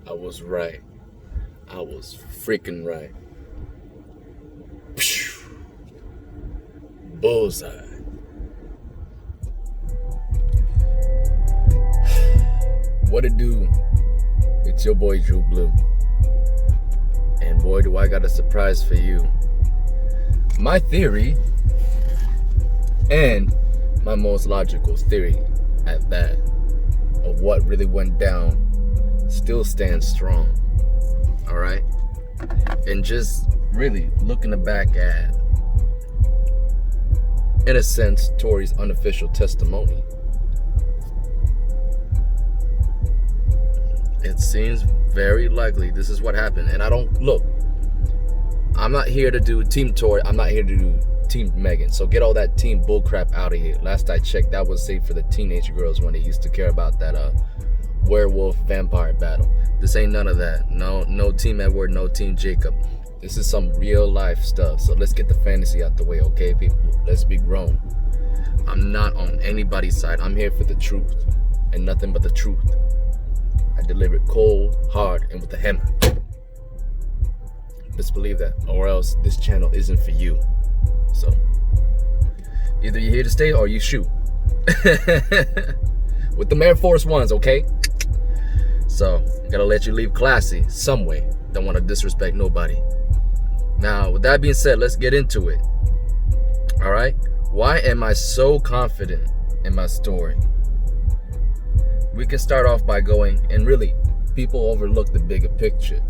I was right. I was freaking right. Bullseye. What it do? It's your boy Drew Blue. And boy, do I got a surprise for you. My theory, and my most logical theory at that, of what really went down, still stands strong. Alright? And just really looking back at, in a sense, Tory's unofficial testimony, it seems very likely this is what happened. And I'm not here to do Team Tory, I'm not here to do Team Megan. So get all that team bullcrap out of here. Last I checked, that was saved for the teenage girls when they used to care about that werewolf vampire battle. This ain't none of that. No Team Edward, no Team Jacob. This is some real life stuff. So let's get the fantasy out the way, okay, people? Let's be grown. I'm not on anybody's side. I'm here for the truth and nothing but the truth. I deliver it cold, hard, and with a hammer. Just believe that, or else this channel isn't for you. So either you're here to stay or you shoot. With the Air Force Ones, okay? So gotta let you leave classy some way. Don't want to disrespect nobody. Now, with that being said, let's get into it. All right? Why am I so confident in my story? We can start off by going, and really, people overlook the bigger picture.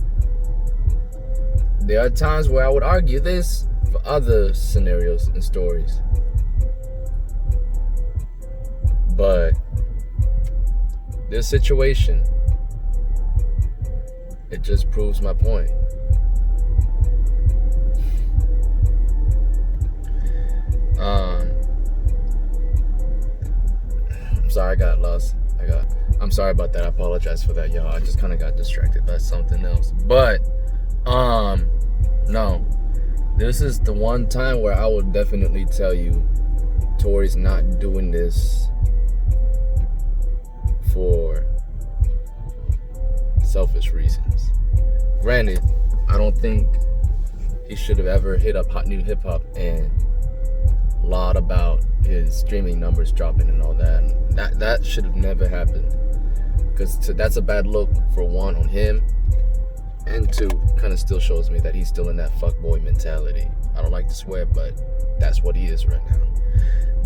There are times where I would argue this for other scenarios and stories. But this situation, it just proves my point. I'm sorry I got lost. I'm sorry about that. I apologize for that, y'all. I just kind of got distracted by something else. But no. This is the one time where I would definitely tell you Tory's not doing this for selfish reasons. Granted, I don't think he should have ever hit up Hot New Hip Hop and lied about his streaming numbers dropping and all that. That should have never happened, because that's a bad look, for one, on him, and two, kind of still shows me that he's still in that fuckboy mentality. I don't like to swear, but that's what he is right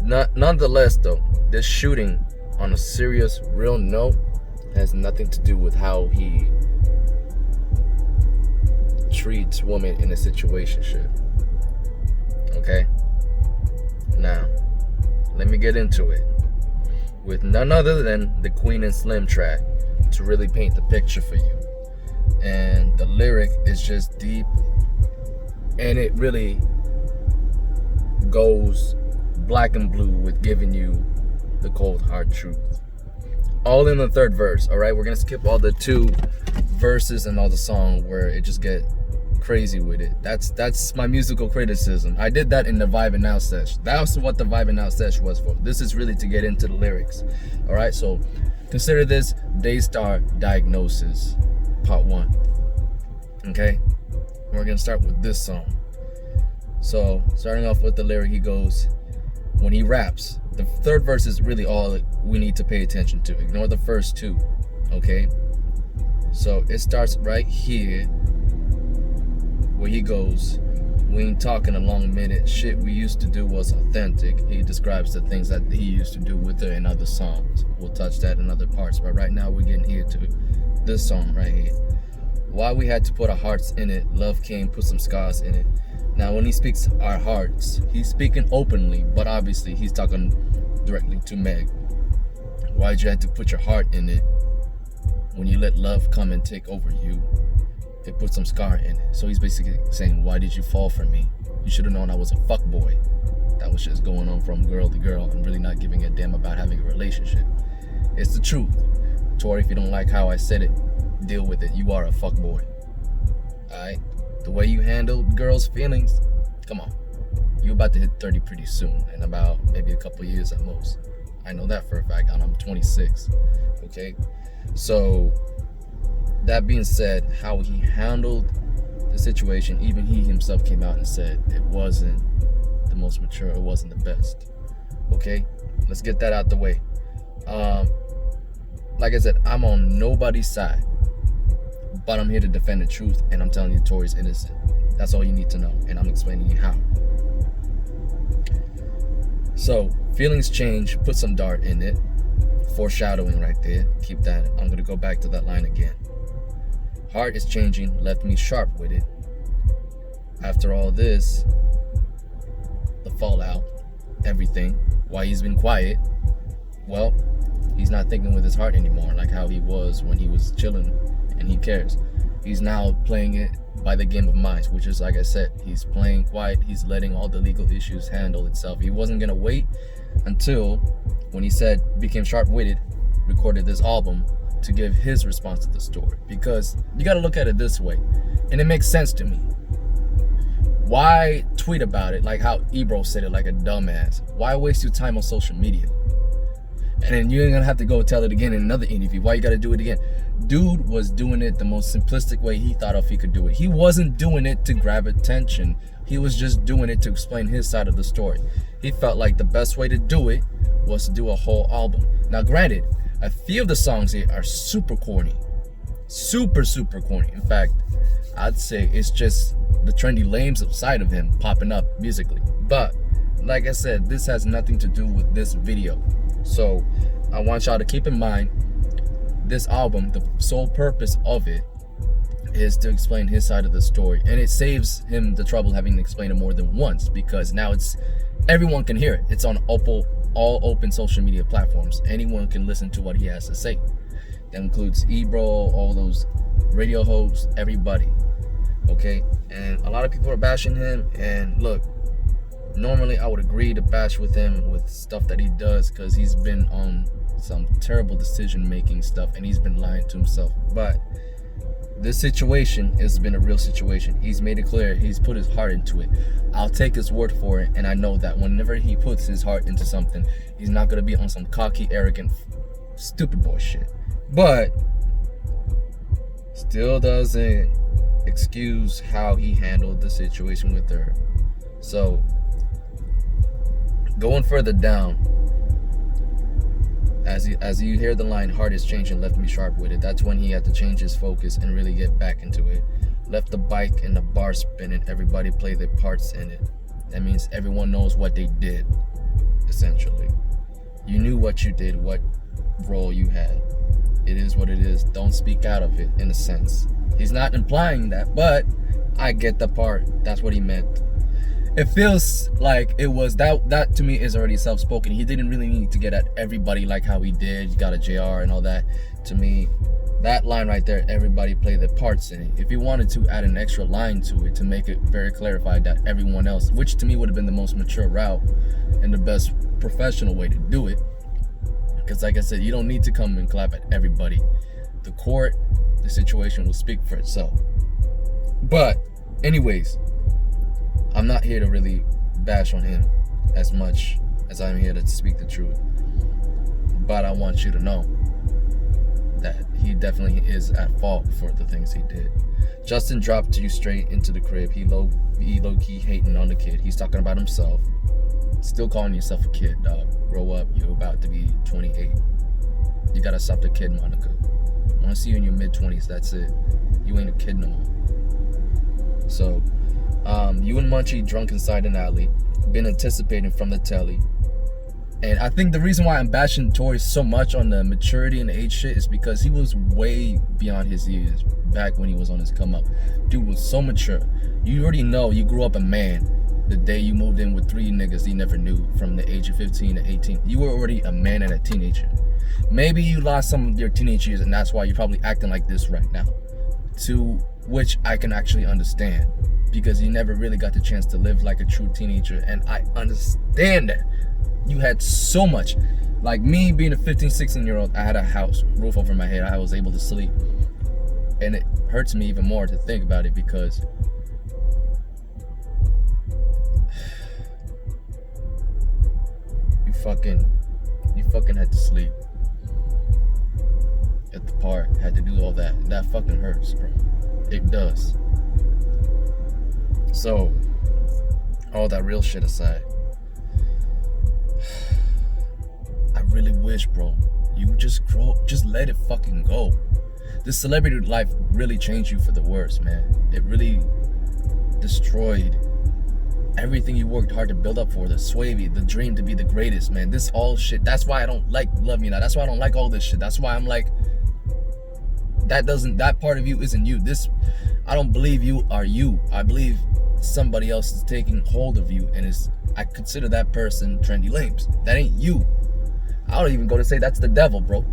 now. Nonetheless, though, this shooting, on a serious, real note, has nothing to do with how he treats women in a situationship. Okay? Now, let me get into it with none other than the Queen and Slim track to really paint the picture for you. And the lyric is just deep, and it really goes black and blue with giving you the cold hard truth. All in the third verse, all right? We're gonna skip all the two verses and all the song where it just get crazy with it. That's my musical criticism. I did that in the Vibe and Now sesh. That's what the Vibe and Now sesh was for. This is really to get into the lyrics. All right, so consider this Daystar Diagnosis Part 1. Okay, we're gonna start with this song. So starting off with the lyric, he goes, when he raps, the third verse is really all we need to pay attention to. Ignore the first two, okay? So it starts right here where he goes, we ain't talking a long minute, shit we used to do was authentic. He describes the things that he used to do with her in other songs. We'll touch that in other parts, but right now we're getting here to this song right here. Why we had to put our hearts in it, love came, put some scars in it. Now when he speaks our hearts, he's speaking openly, but obviously he's talking directly to Meg. Why'd you have to put your heart in it when you let love come and take over you? It put some scar in it. So he's basically saying, why did you fall for me? You should have known I was a fuckboy. That was just going on from girl to girl and really not giving a damn about having a relationship. It's the truth. Tory, if you don't like how I said it, deal with it. You are a fuckboy. Alright? The way you handle girls' feelings, come on. You're about to hit 30 pretty soon, in about maybe a couple years at most. I know that for a fact, and I'm 26. Okay? So That being said, how he handled the situation, even he himself came out and said it wasn't the most mature, it wasn't the best. Okay, let's get that out the way. Like I said, I'm on nobody's side, but I'm here to defend the truth, and I'm telling you Tory's innocent. That's all you need to know, and I'm explaining you how. So, feelings change, put some dart in it. Foreshadowing right there. Keep that. I'm going to go back to that line again. Heart is changing, left me sharp-witted. After all this, the fallout, everything, why he's been quiet, well, he's not thinking with his heart anymore, like how he was when he was chilling and he cares. He's now playing it by the game of minds, which is, like I said, he's playing quiet. He's letting all the legal issues handle itself. He wasn't going to wait until, when he said, became sharp-witted, recorded this album to give his response to the story. Because you got to look at it this way, and it makes sense to me. Why tweet about it like how Ebro said it like a dumbass? Why waste your time on social media? And then you're gonna have to go tell it again in another interview. Why you gotta do it again? Dude was doing it the most simplistic way he thought of he could do it. He wasn't doing it to grab attention. He was just doing it to explain his side of the story. He felt like the best way to do it was to do a whole album. Now granted, a few of the songs here are super corny. Super corny. In fact, I'd say it's just the trendy lames side of him popping up musically. But like I said, this has nothing to do with this video. So I want y'all to keep in mind, this album, the sole purpose of it is to explain his side of the story, and it saves him the trouble having to explain it more than once, because now it's everyone can hear it. It's on all open social media platforms. Anyone can listen to what he has to say. That includes Ebro, all those radio hosts, everybody. Okay, and a lot of people are bashing him, and look, normally I would agree to bash with him with stuff that he does, because he's been on some terrible decision making stuff and he's been lying to himself. But this situation has been a real situation. He's made it clear, he's put his heart into it. I'll take his word for it, and I know that whenever he puts his heart into something, he's not going to be on some cocky, arrogant, stupid boy shit. But still doesn't excuse how he handled the situation with her. So going further down, as you hear the line, heart is changing, left me sharp-witted, that's when he had to change his focus and really get back into it. Left the bike and the bar spinning, everybody play their parts in it. That means everyone knows what they did, essentially. You knew what you did, what role you had. It is what it is. Don't speak out of it, in a sense. He's not implying that, but I get the part. That's what he meant. It feels like it was that to me is already self-spoken. He didn't really need to get at everybody like how he did. He got a JR and all that. To me, that line right there, everybody play their parts in it. If he wanted to add an extra line to it to make it very clarified that everyone else, which to me would have been the most mature route and the best professional way to do it. Because like I said, you don't need to come and clap at everybody. The court, the situation will speak for itself. But anyways, I'm not here to really bash on him as much as I'm here to speak the truth. But I want you to know that he definitely is at fault for the things he did. Justin dropped you straight into the crib. He low-key hating on the kid. He's talking about himself. Still calling yourself a kid, dog. Grow up. You're about to be 28. You gotta stop the kid, Monica. I wanna see you in your mid-20s. That's it. You ain't a kid no more. So, you and Munchie drunk inside an alley. Been anticipating from the telly. And I think the reason why I'm bashing Tory so much on the maturity and the age shit is because he was way beyond his years back when he was on his come up. Dude was so mature. You already know you grew up a man the day you moved in with 3 niggas you never knew from the age of 15 to 18. You were already a man and a teenager. Maybe you lost some of your teenage years and that's why you're probably acting like this right now. To which I can actually understand, because you never really got the chance to live like a true teenager, and I understand that. You had so much. Like me being a 15, 16-year-old, I had a house, roof over my head, I was able to sleep. And it hurts me even more to think about it because you fucking had to sleep. at the park, had to do all that. That fucking hurts, bro. It does. So, all that real shit aside, I really wish, bro, you just grow, just let it fucking go. This celebrity life really changed you for the worse, man. It really destroyed everything you worked hard to build up for, the swavy, the dream to be the greatest, man. This all shit, that's why I don't like Love Me Now. That's why I don't like all this shit. That's why I'm like, that part of you isn't you. I don't believe you are you. I believe somebody else is taking hold of you, and I consider that person Trendy Lames. That ain't you. I don't even go to say that's the devil, bro.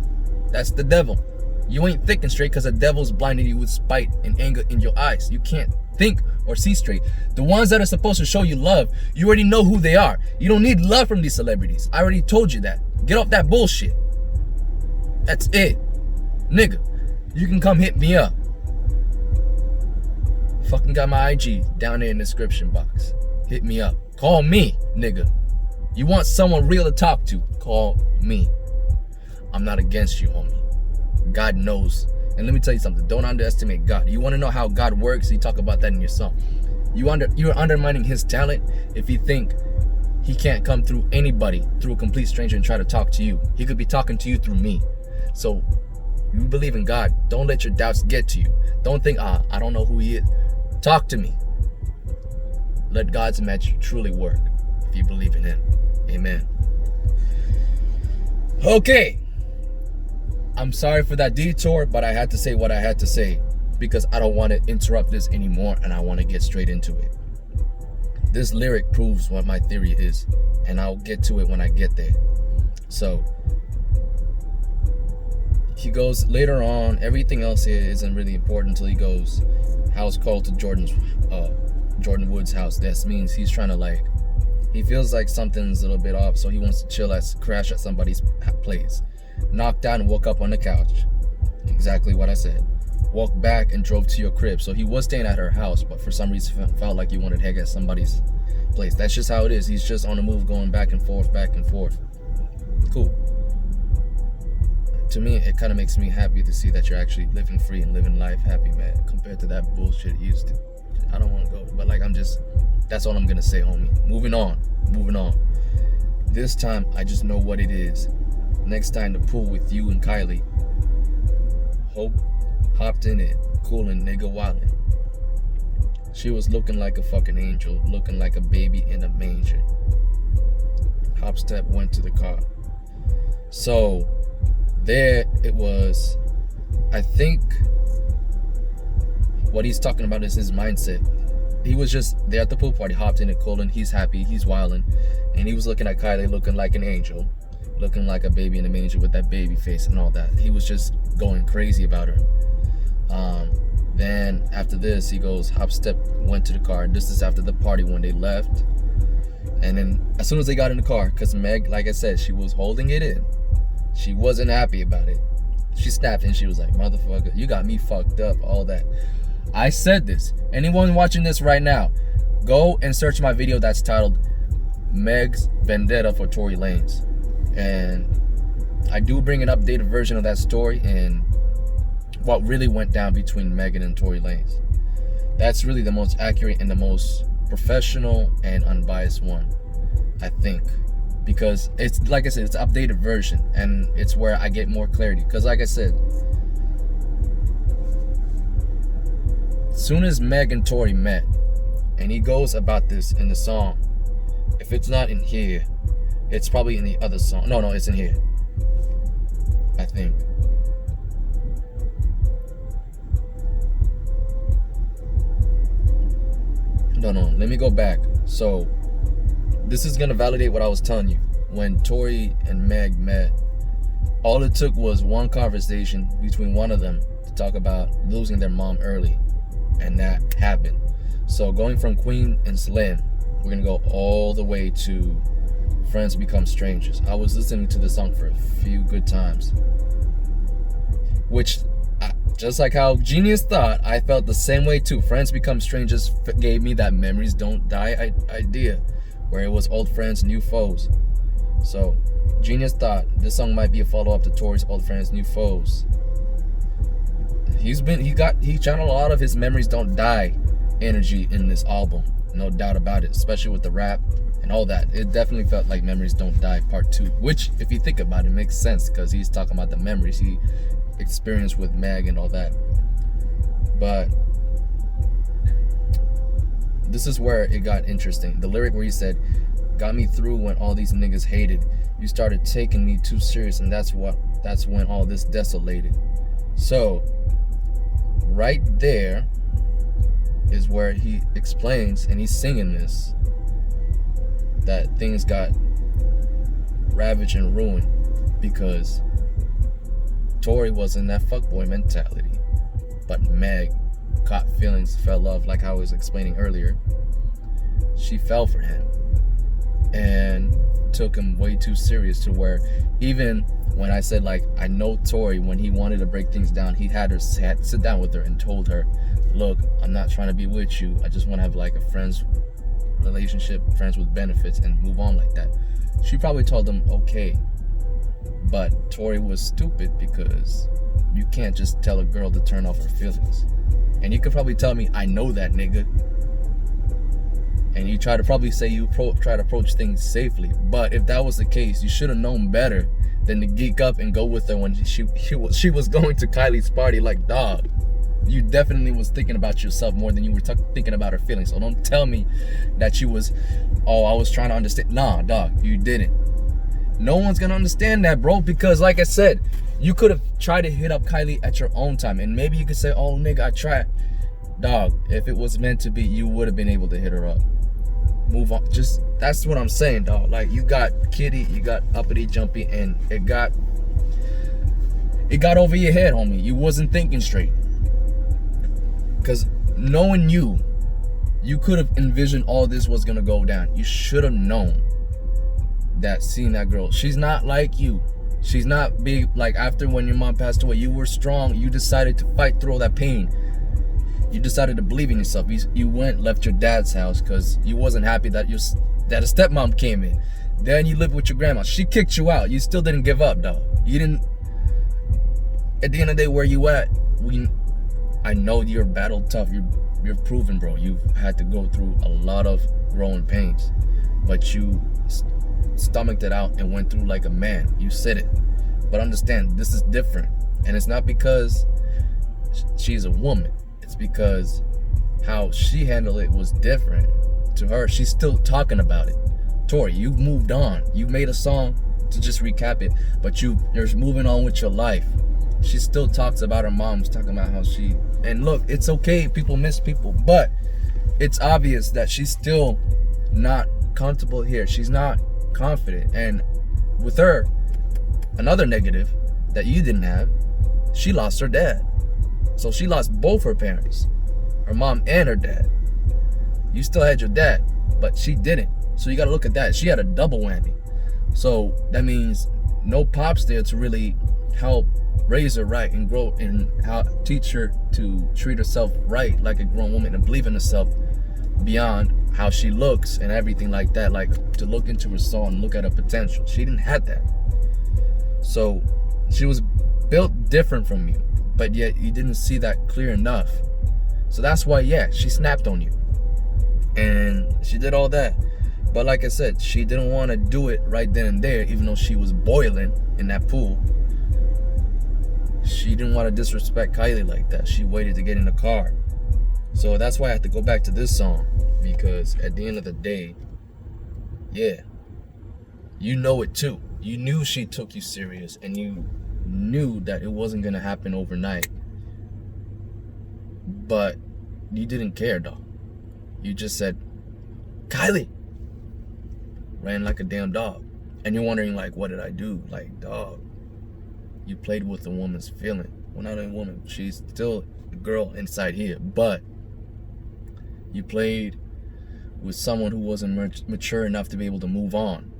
That's the devil. You ain't thinking straight because the devil's blinding you with spite and anger in your eyes. You can't think or see straight. The ones that are supposed to show you love, you already know who they are. You don't need love from these celebrities. I already told you that. Get off that bullshit. That's it. Nigga, you can come hit me up. Fucking got my IG down there in the description box. Hit me up. Call me, nigga. You want someone real to talk to? Call me. I'm not against you, homie. God knows. And let me tell you something. Don't underestimate God. You want to know how God works? You talk about that in your song. You're undermining his talent if you think he can't come through anybody, through a complete stranger, and try to talk to you. He could be talking to you through me. So you believe in God. Don't let your doubts get to you. Don't think, I don't know who he is. Talk to me. Let God's magic truly work if you believe in him. Amen. Okay. I'm sorry for that detour, but I had to say what I had to say because I don't want to interrupt this anymore, and I want to get straight into it. This lyric proves what my theory is, and I'll get to it when I get there. So he goes later on, everything else here isn't really important until he goes, house call to Jordan Wood's house. This means he's trying to he feels like something's a little bit off, so he wants to crash at somebody's place. Knocked out and woke up on the couch. Exactly what I said. Walked back and drove to your crib. So he was staying at her house, but for some reason felt like he wanted to hang at somebody's place. That's just how it is. He's just on the move, going back and forth, back and forth. Cool. To me, it kind of makes me happy to see that you're actually living free and living life happy, man, compared to that bullshit you used to. I don't want to go, but that's all I'm going to say, homie. Moving on. This time, I just know what it is. Next time, the pool with you and Kylie. Hope hopped in it, coolin', nigga wildin'. She was looking like a fucking angel, looking like a baby in a manger. Hopstep went to the car. So, there it was. I think what he's talking about is his mindset. He was just there at the pool party, hopped in it, coolin', he's happy, he's wildin', and he was looking at Kylie looking like an angel, looking like a baby in a manger with that baby face and all that. He was just going crazy about her. Then after this, he goes, Hopstep went to the car. This is after the party when they left. And then as soon as they got in the car, because Meg, like I said, she was holding it in. She wasn't happy about it. She snapped and she was like, motherfucker, you got me fucked up, all that. I said this. Anyone watching this right now, go and search my video that's titled Meg's Vendetta for Tory Lanez. And I do bring an updated version of that story and what really went down between Megan and Tory Lanez. That's really the most accurate and the most professional and unbiased one, I think. Because it's, like I said, it's an updated version and it's where I get more clarity. Because like I said, as soon as Meg and Tory met, and he goes about this in the song, if it's not in here, it's probably in the other song. No, it's in here, I think. No, let me go back. So this is gonna validate what I was telling you. When Tory and Meg met, all it took was one conversation between one of them to talk about losing their mom early, and that happened. So going from Queen and Slim, we're gonna go all the way to Friends Become Strangers. I was listening to the song for a few good times, which, just like how Genius thought, I felt the same way too. Friends Become Strangers gave me that memories don't die idea, where it was old friends, new foes. So Genius thought this song might be a follow-up to Tory's Old Friends, New Foes. he channeled a lot of his Memories Don't Die energy in this album, no doubt about it, especially with the rap and all that. It definitely felt like Memories Don't Die Part 2, which, if you think about it, makes sense because he's talking about the memories he experienced with Meg and all that. But this is where it got interesting. The lyric where he said, "Got me through when all these niggas hated. You started taking me too serious, and that's when all this desolated." So right there is where he explains, and he's singing this, that things got ravaged and ruined because Tory was in that fuckboy mentality, but Meg caught feelings, fell love, like how I was explaining earlier. She fell for him and took him way too serious, to where even when I said, like, I know Tory, when he wanted to break things down, he had to sit down with her and told her, look, I'm not trying to be with you. I just want to have like a friends relationship, friends with benefits, and move on like that. She probably told him okay, but Tory was stupid because you can't just tell a girl to turn off her feelings. And you could probably tell me, I know that, nigga. And you try to probably say you try to approach things safely. But if that was the case, you should have known better than to geek up and go with her when she was going to Kylie's party. Like, dog, you definitely was thinking about yourself more than you were thinking about her feelings. So don't tell me that you was, oh, I was trying to understand. Nah, dog, you didn't. No one's gonna understand that, bro, because like I said, you could have tried to hit up Kylie at your own time, and maybe you could say, oh, nigga, I tried. Dog, if it was meant to be, you would have been able to hit her up. Move on. Just, that's what I'm saying, dog. Like, you got kiddie, you got uppity jumpy, and it got over your head, homie. You wasn't thinking straight. Because knowing you could have envisioned all this was gonna go down. You should have known that seeing that girl, she's not like you. She's not big. Like, after when your mom passed away, you were strong. You decided to fight through all that pain. You decided to believe in yourself. You went, left your dad's house because you wasn't happy that a stepmom came in. Then you lived with your grandma. She kicked you out. You still didn't give up, dog. You didn't. At the end of the day, where you at? I know you're battle tough. You're proven, bro. You've had to go through a lot of growing pains, but you stomached it out and went through like a man. You said it. But understand, this is different, and it's not because she's a woman. It's because how she handled it was different. To her, she's still talking about it. Tory, you've moved on. You made a song to just recap it, but you're moving on with your life. She still talks about her mom's talking about how she, and look, it's okay, people miss people, but it's obvious that she's still not comfortable here. She's not confident. And with her, another negative that you didn't have, she lost her dad. So she lost both her parents, her mom and her dad. You still had your dad, but she didn't. So you got to look at that. She had a double whammy. So that means no pops there to really help raise her right and grow, and how teach her to treat herself right like a grown woman and believe in herself beyond how she looks and everything like that. Like, to look into her soul and look at her potential. She didn't have that. So she was built different from you, but yet you didn't see that clear enough. So that's why, yeah, she snapped on you and she did all that. But like I said, she didn't want to do it right then and there, even though she was boiling in that pool. She didn't want to disrespect Kylie like that. She waited to get in the car. So that's why I have to go back to this song, because at the end of the day, yeah, you know it too. You knew she took you serious, and you knew that it wasn't going to happen overnight. But you didn't care, dog. You just said, Kylie. Ran like a damn dog. And you're wondering, like, what did I do? Like, dog, you played with a woman's feeling. Well, not a woman. She's still a girl inside here. But you played with someone who wasn't mature enough to be able to move on.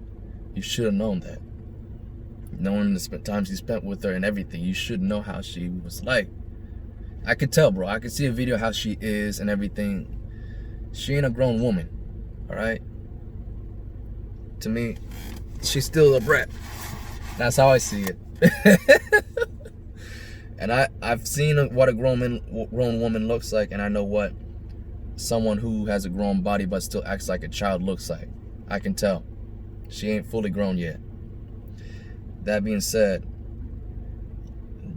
You should have known that. Knowing the times you spent with her and everything, you should know how she was like. I could tell, bro. I could see a video how she is and everything. She ain't a grown woman, all right? To me, she's still a brat. That's how I see it. And I've seen what a grown woman looks like, and I know what someone who has a grown body but still acts like a child looks like. I can tell. She ain't fully grown yet. That being said,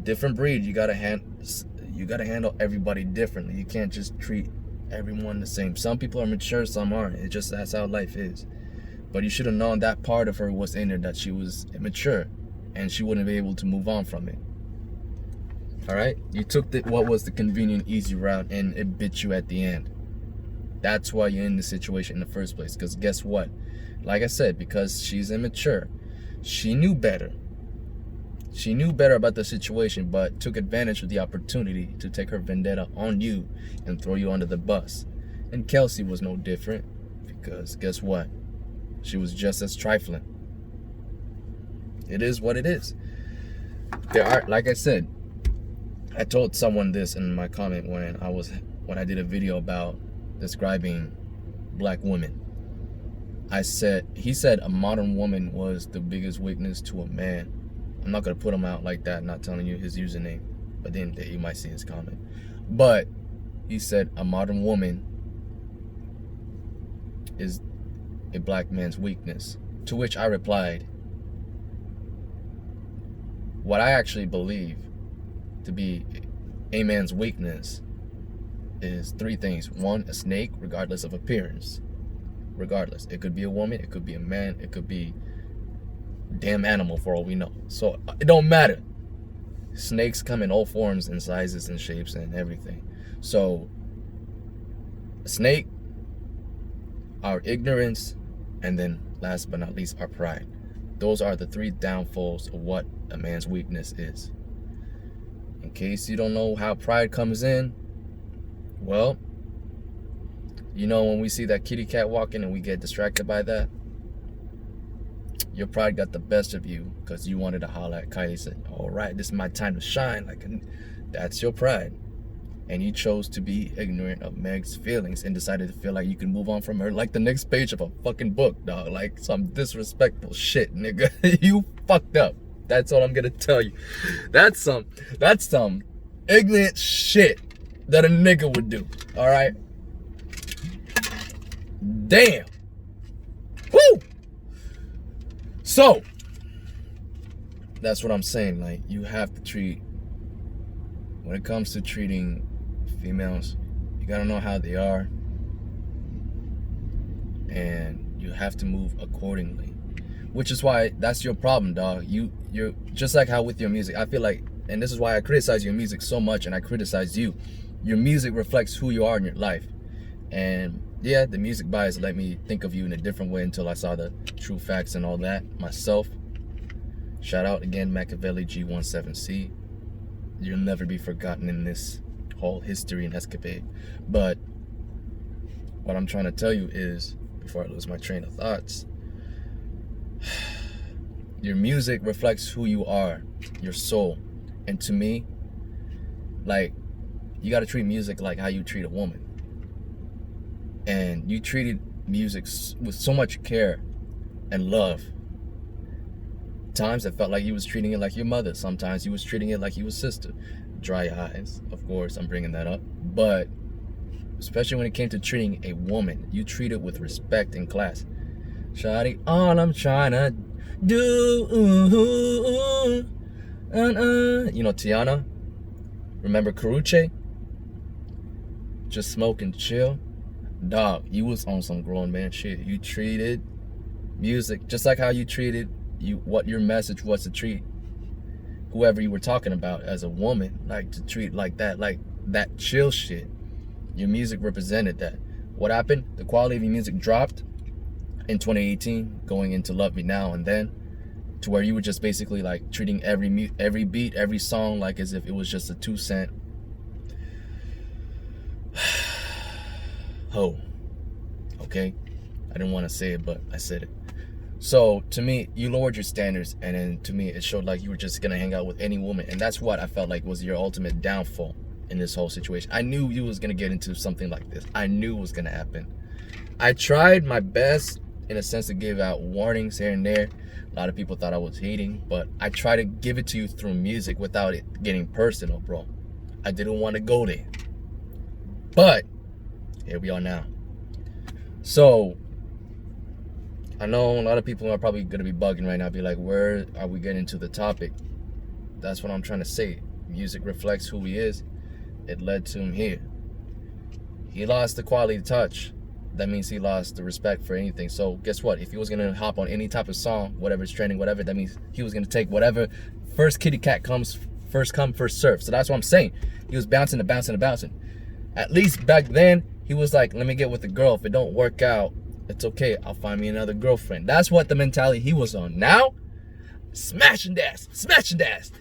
different breed, you gotta handle everybody differently. You can't just treat everyone the same. Some people are mature, some aren't. It just, that's how life is. But you should have known that part of her was in there, that she was immature, and she wouldn't be able to move on from it. All right, you took what was the convenient, easy route, and it bit you at the end. That's why you're in the situation in the first place. Because guess what? Like I said, because she's immature, she knew better. She knew better about the situation, but took advantage of the opportunity to take her vendetta on you and throw you under the bus. And Kelsey was no different, because guess what? She was just as trifling. It is what it is. There are, like I said, I told someone this in my comment when I did a video about describing black women. He said a modern woman was the biggest weakness to a man. I'm not gonna put him out like that, not telling you his username, but then you might see his comment. But he said a modern woman is a black man's weakness. To which I replied, what I actually believe to be a man's weakness is three things. One, a snake, regardless of appearance. Regardless. It could be a woman, it could be a man, it could be a damn animal for all we know. So it don't matter. Snakes come in all forms and sizes and shapes and everything. So a snake, our ignorance, and then last but not least, our pride. Those are the three downfalls of what a man's weakness is. In case you don't know how pride comes in, well, you know when we see that kitty cat walking and we get distracted by that, your pride got the best of you because you wanted to holler at Kylie, said, all right, this is my time to shine. Like, that's your pride. And you chose to be ignorant of Meg's feelings and decided to feel like you can move on from her like the next page of a fucking book, dog. Like some disrespectful shit, nigga. You fucked up. That's all I'm gonna tell you. That's some ignorant shit that a nigga would do. All right. Damn. Woo. So that's what I'm saying. Like, you have to treat, when it comes to treating females, you gotta know how they are, and you have to move accordingly. Which is why that's your problem, dog. You're just like how with your music. I feel like, and this is why I criticize your music so much, and I criticize you. Your music reflects who you are in your life. And yeah, the music bias let me think of you in a different way until I saw the true facts and all that myself. Shout out again, Machiavelli G17C. You'll never be forgotten in this whole history and escapade. But what I'm trying to tell you is, before I lose my train of thoughts, your music reflects who you are, your soul. And to me, like, you got to treat music like how you treat a woman. And you treated music with so much care and love. Times it felt like you was treating it like your mother. Sometimes you was treating it like you was sister. Dry eyes, of course, I'm bringing that up. But especially when it came to treating a woman, you treat it with respect and class. Shawty, all I'm trying to do, you know, Tiana, remember Karuche? Just smoke and chill. Dog, you was on some grown man shit. You treated music just like how you treated what your message was to treat whoever you were talking about as a woman, like to treat like that chill shit. Your music represented that. What happened? The quality of your music dropped in 2018, going into Love Me Now and Then, to where you were just basically like treating every beat, every song like as if it was just a 2-cent ho. Okay? I didn't want to say it, but I said it. So to me, you lowered your standards, and then to me, it showed like you were just gonna hang out with any woman, and that's what I felt like was your ultimate downfall in this whole situation. I knew you was gonna get into something like this. I knew it was gonna happen. I tried my best in a sense to give out warnings here and there. A lot of people thought I was hating, but I try to give it to you through music without it getting personal, bro. I didn't want to go there. But here we are now. So I know a lot of people are probably going to be bugging right now, be like, where are we getting to the topic? That's what I'm trying to say. Music reflects who he is. It led to him here. He lost the quality touch. That means he lost the respect for anything. So guess what? If he was going to hop on any type of song, whatever's trending, whatever, that means he was going to take whatever first kitty cat comes, first come, first serve. So that's what I'm saying. He was bouncing and bouncing and bouncing. At least back then, he was like, let me get with the girl. If it don't work out, it's okay. I'll find me another girlfriend. That's what the mentality he was on. Now, smash and dash.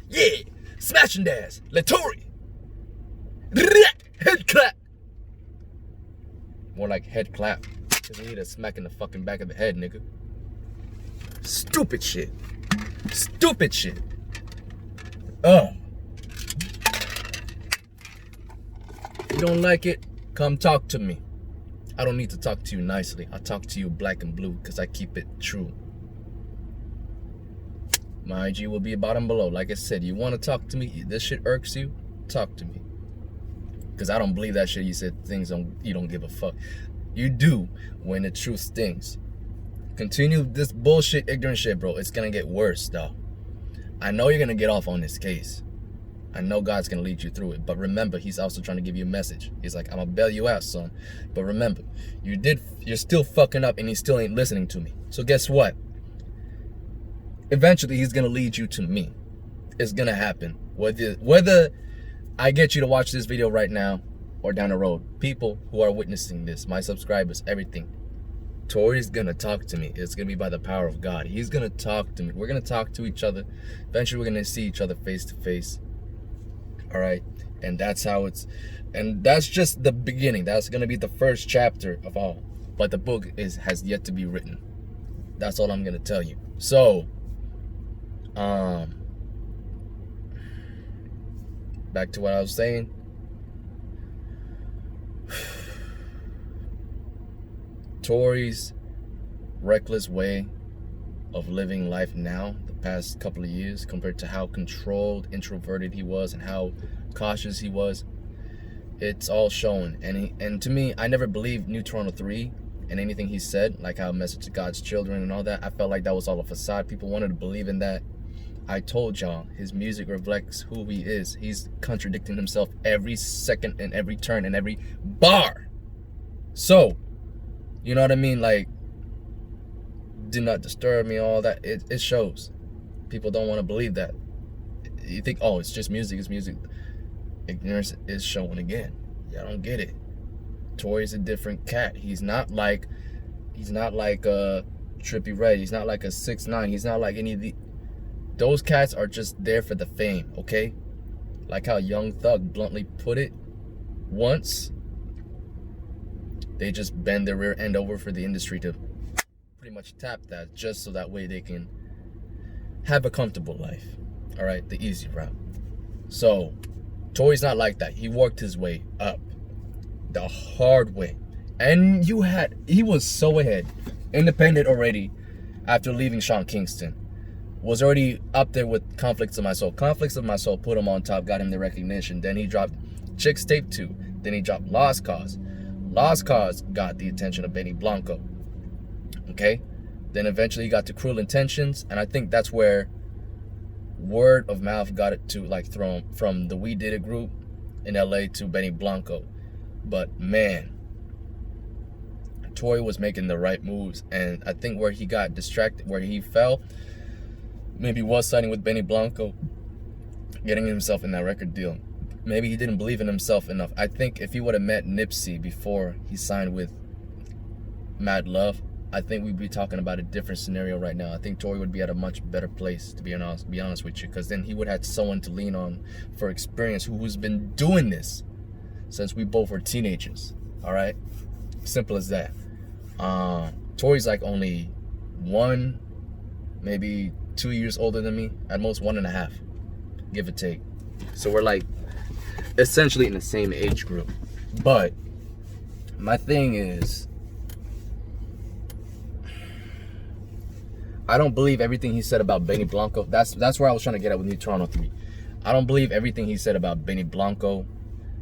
Yeah, smash and dash. Tory. Head clap. More like head clap. Because you need a smack in the fucking back of the head, nigga. Stupid shit. If you don't like it, come talk to me. I don't need to talk to you nicely. I talk to you black and blue because I keep it true. My IG will be bottom below. Like I said, you want to talk to me? This shit irks you? Talk to me. Because I don't believe that shit you said things you don't give a fuck. You do when the truth stings. Continue this bullshit, ignorant shit, bro. It's going to get worse, though. I know you're going to get off on this case. I know God's going to lead you through it. But remember, he's also trying to give you a message. He's like, I'm going to bail you out, son. But remember, you're still fucking up and he still ain't listening to me. So guess what? Eventually, he's going to lead you to me. It's going to happen. Whether I get you to watch this video right now or down the road, people who are witnessing this, my subscribers, everything, Tory's going to talk to me. It's going to be by the power of God. He's going to talk to me. We're going to talk to each other. Eventually, we're going to see each other face to face. All right? And that's how and that's just the beginning. That's going to be the first chapter of all. But the book has yet to be written. That's all I'm going to tell you. So, back to what I was saying. Tory's reckless way of living life now, the past couple of years, compared to how controlled, introverted he was and how cautious he was, it's all showing. And to me, I never believed New Toronto 3 and anything he said, like how message to God's children and all that. I felt like that was all a facade. People wanted to believe in that. I told y'all, his music reflects who he is. He's contradicting himself every second and every turn and every bar. So, you know what I mean? Like, do not disturb me, all that. It shows. People don't want to believe that. You think, oh, it's just music, it's music. Ignorance is showing again. Y'all don't get it. Tory's a different cat. He's not like a Trippie Redd. He's not like a 6ix9ine. He's not like any of the... Those cats are just there for the fame, okay? Like how Young Thug bluntly put it once. They just bend their rear end over for the industry to pretty much tap that, just so that way they can have a comfortable life. All right, the easy route. So, Tory's not like that. He worked his way up the hard way. And he was so ahead. Independent already after leaving Sean Kingston. Was already up there with Conflicts of My Soul. Conflicts of My Soul put him on top, got him the recognition. Then he dropped Chicks Tape 2. Then he dropped Lost Cause. Lost Cause got the attention of Benny Blanco. Okay? Then eventually he got to Cruel Intentions. And I think that's where word of mouth got it to, like, from the We Did It group in LA to Benny Blanco. But man, Tory was making the right moves. And I think where he got distracted, where he fell, maybe was signing with Benny Blanco, getting himself in that record deal. Maybe he didn't believe in himself enough. I think if he would have met Nipsey before he signed with Mad Love, I think we'd be talking about a different scenario right now. I think Tory would be at a much better place, to be honest with you, because then he would have had someone to lean on for experience who's been doing this since we both were teenagers. All right? Simple as that. Tory's like only maybe 2 years older than me, at most 1.5, give or take. So we're like essentially in the same age group. But my thing is, I don't believe everything he said about Benny Blanco. That's where I was trying to get at with New Toronto 3. I don't believe everything he said about Benny Blanco,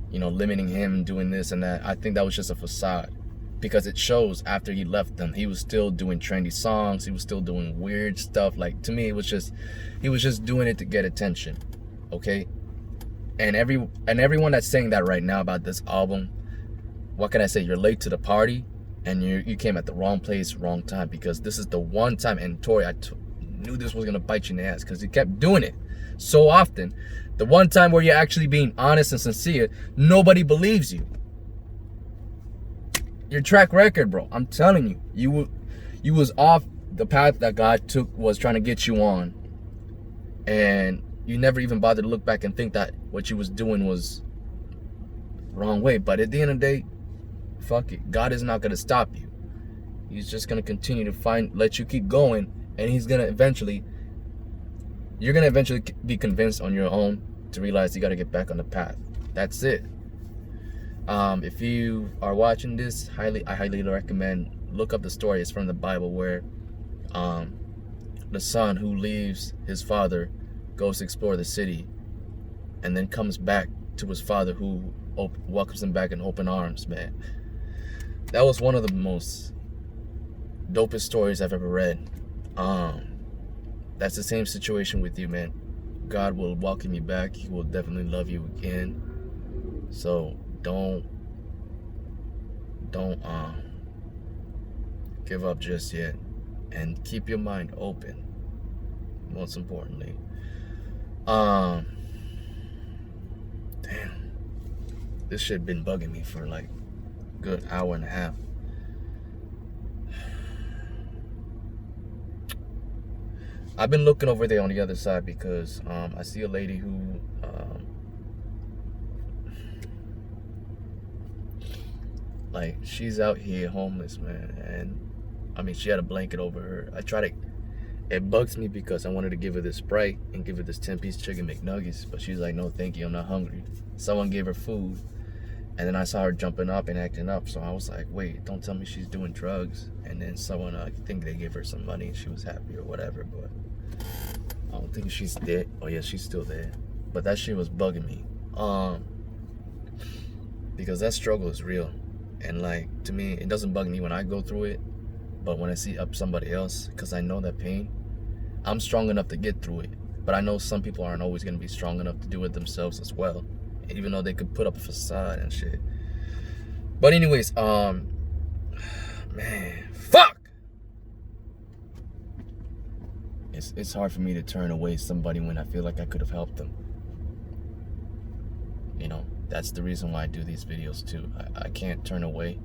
you know, limiting him, doing this and that. I think that was just a facade, because it shows after he left them, he was still doing trendy songs. He was still doing weird stuff. Like, to me, it was just, he was just doing it to get attention, okay? And everyone that's saying that right now about this album, what can I say? You're late to the party, and you came at the wrong place, wrong time, because this is the one time. And Tory, I knew this was gonna bite you in the ass, because he kept doing it so often. The one time where you're actually being honest and sincere, nobody believes you. Your track record, bro, I'm telling you, you was off the path that God was trying to get you on, and you never even bothered to look back and think that what you was doing was wrong way. But at the end of the day, fuck it, God is not gonna stop you. He's just gonna continue to let you keep going, and you're gonna eventually be convinced on your own to realize you gotta get back on the path. That's it. If you are watching this, I highly recommend, look up the story. It's from the Bible, where the son who leaves his father goes to explore the city, and then comes back to his father, who welcomes him back in open arms. Man, that was one of the most dopest stories I've ever read. That's the same situation with you, man. God will welcome you back. He will definitely love you again. So don't give up just yet, and keep your mind open, most importantly. Damn, this shit been bugging me for like a good hour and a half. I've been looking over there on the other side, because I see a lady who like, she's out here homeless, man. And I mean, she had a blanket over her. It bugs me, because I wanted to give her this Sprite and give her this 10-piece chicken McNuggets, but she's like, no thank you, I'm not hungry. Someone gave her food, and then I saw her jumping up and acting up, so I was like, wait, don't tell me she's doing drugs. And then someone, I think they gave her some money and she was happy or whatever, but I don't think she's dead. Oh yeah, she's still there. But that shit was bugging me, because that struggle is real. And like, to me, it doesn't bug me when I go through it, but when I see somebody else, because I know that pain, I'm strong enough to get through it. But I know some people aren't always going to be strong enough to do it themselves as well, even though they could put up a facade and shit. But anyways, man, fuck! It's hard for me to turn away somebody when I feel like I could have helped them. You know, that's the reason why I do these videos too. I can't turn away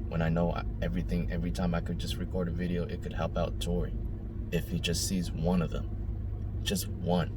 when I know every time I could just record a video, it could help out Tory. If he just sees one of them, just one.